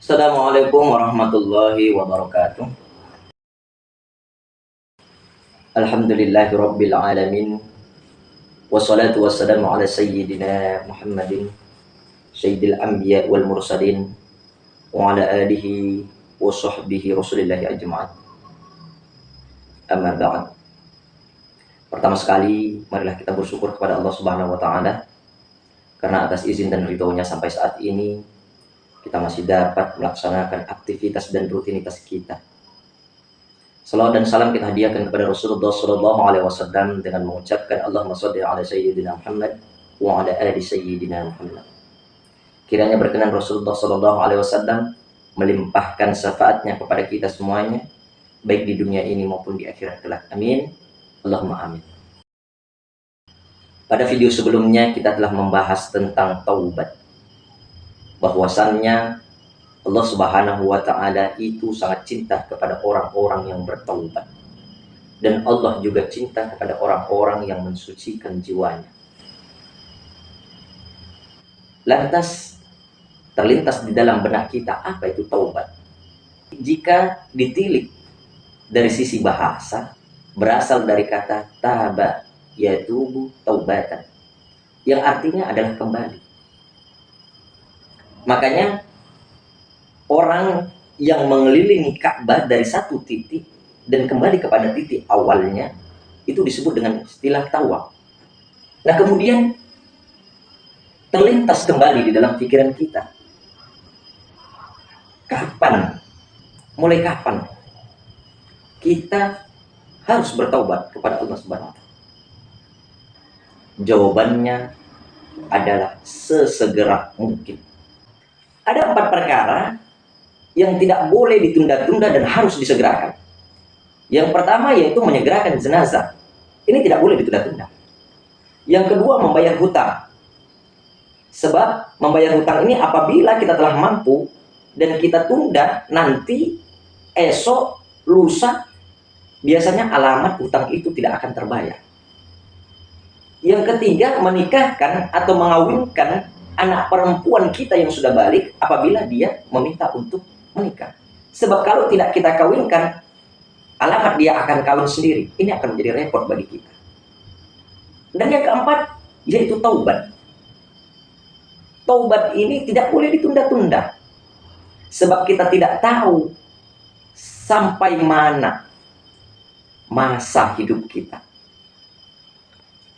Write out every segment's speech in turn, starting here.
Assalamualaikum warahmatullahi wabarakatuh. Alhamdulillahi rabbil alamin. Wassalatu wassalamu ala sayyidina Muhammadin sayyidil anbiya wal mursalin wa ala alihi wa sahbihi rasulillahi ajma'in. Amma ba'd. Pertama sekali, marilah kita bersyukur kepada Allah Subhanahu wa taala karena atas izin dan ridhonya sampai saat ini kita masih dapat melaksanakan aktivitas dan rutinitas kita. Salawat dan salam kita hadiahkan kepada Rasulullah Sallallahu Alaihi Wasallam dengan mengucapkan Allahumma sholli ala Sayyidina Muhammad wa ala ali Sayyidina Muhammad. Kiranya berkenan Rasulullah Sallallahu Alaihi Wasallam melimpahkan syafaatnya kepada kita semuanya, baik di dunia ini maupun di akhirat kelak. Amin. Allahumma amin. Pada video sebelumnya kita telah membahas tentang taubat. Bahwasannya Allah Subhanahu wa taala itu sangat cinta kepada orang-orang yang bertaubat. Dan Allah juga cinta kepada orang-orang yang mensucikan jiwanya. Lantas terlintas di dalam benak kita, apa itu taubat? Jika ditilik dari sisi bahasa, berasal dari kata taba, yatubu taubatan, yang artinya adalah kembali. Makanya orang yang mengelilingi Ka'bah dari satu titik dan kembali kepada titik awalnya itu disebut dengan istilah tawaf. Nah, kemudian terlintas kembali di dalam pikiran kita, mulai kapan kita harus bertaubat kepada Allah Subhanahu wa taala? Jawabannya adalah sesegera mungkin. Ada 4 perkara yang tidak boleh ditunda-tunda dan harus disegerakan. Yang pertama yaitu menyegerakan jenazah. Ini tidak boleh ditunda-tunda. Yang kedua, membayar hutang. Sebab membayar hutang ini apabila kita telah mampu dan kita tunda, nanti esok, lusa, biasanya alamat hutang itu tidak akan terbayar. Yang ketiga, menikahkan atau mengawinkan anak perempuan kita yang sudah balik apabila dia meminta untuk menikah. Sebab kalau tidak kita kawinkan, alamat dia akan kawin sendiri. Ini akan menjadi repot bagi kita. Dan yang keempat, yaitu taubat. Taubat ini tidak boleh ditunda-tunda. Sebab kita tidak tahu sampai mana masa hidup kita.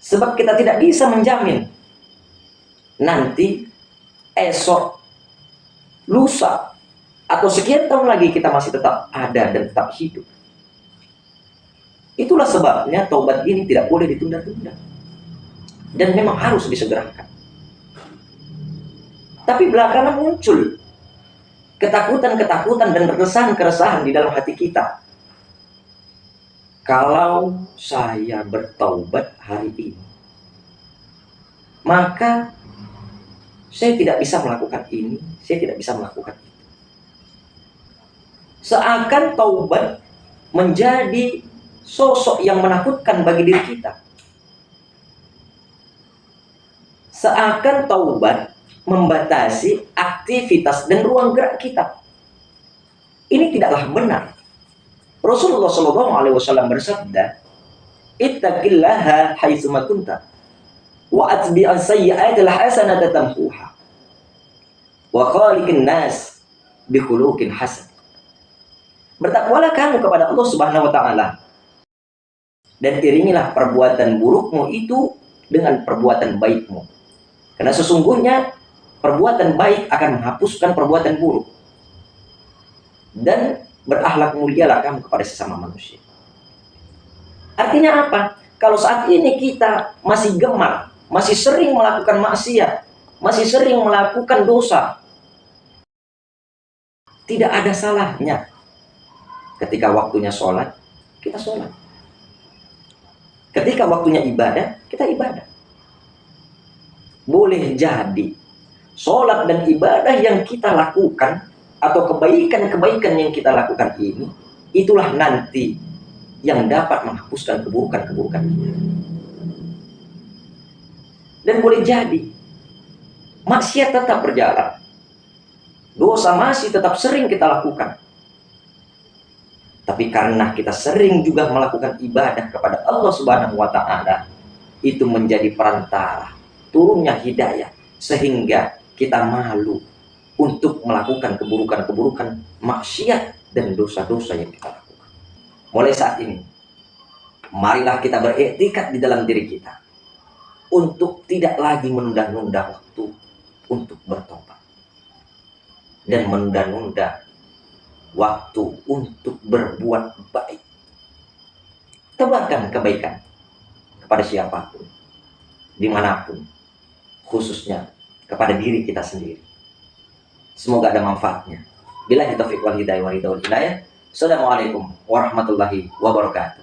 Sebab kita tidak bisa menjamin nanti, esok, lusa, atau sekian tahun lagi kita masih tetap ada dan tetap hidup. Itulah sebabnya taubat ini tidak boleh ditunda-tunda. Dan memang harus disegerakan. Tapi belakangan muncul ketakutan-ketakutan dan keresahan-keresahan di dalam hati kita. Kalau saya bertaubat hari ini, maka saya tidak bisa melakukan ini, saya tidak bisa melakukan itu. Seakan taubat menjadi sosok yang menakutkan bagi diri kita. Seakan taubat membatasi aktivitas dan ruang gerak kita. Ini tidaklah benar. Rasulullah SAW bersabda, "Ittaqillaha haitsu ma kunta, wa atbi'as sayyi'atil hasanata tamhuha, wa khaliqin nas bi khuluqin hasan." Bertakwalah kamu kepada Allah Subhanahu wa taala dan iringilah perbuatan burukmu itu dengan perbuatan baikmu. Karena sesungguhnya perbuatan baik akan menghapuskan perbuatan buruk. Dan berakhlak mulialah kamu kepada sesama manusia. Artinya apa? Kalau saat ini kita masih gemar, masih sering melakukan maksiat, masih sering melakukan dosa, tidak ada salahnya ketika waktunya sholat, kita sholat. Ketika waktunya ibadah, kita ibadah. Boleh jadi sholat dan ibadah yang kita lakukan atau kebaikan-kebaikan yang kita lakukan ini, itulah nanti yang dapat menghapuskan keburukan-keburukan kita. Dan boleh jadi maksiat tetap berjalan, Dosa masih tetap sering kita lakukan. Tapi karena kita sering juga melakukan ibadah kepada Allah Subhanahu wa Ta'ala, itu menjadi perantara turunnya hidayah, sehingga kita malu untuk melakukan keburukan-keburukan, maksiat dan dosa-dosa yang kita lakukan. Mulai saat ini, marilah kita beriktikad di dalam diri kita untuk tidak lagi menunda-nunda waktu untuk bertobat dan menunda-nunda waktu untuk berbuat baik. Tebarkan kebaikan kepada siapapun, dimanapun, khususnya kepada diri kita sendiri. Semoga ada manfaatnya. Billahi taufiq wal hidayah. Assalamualaikum warahmatullahi wabarakatuh.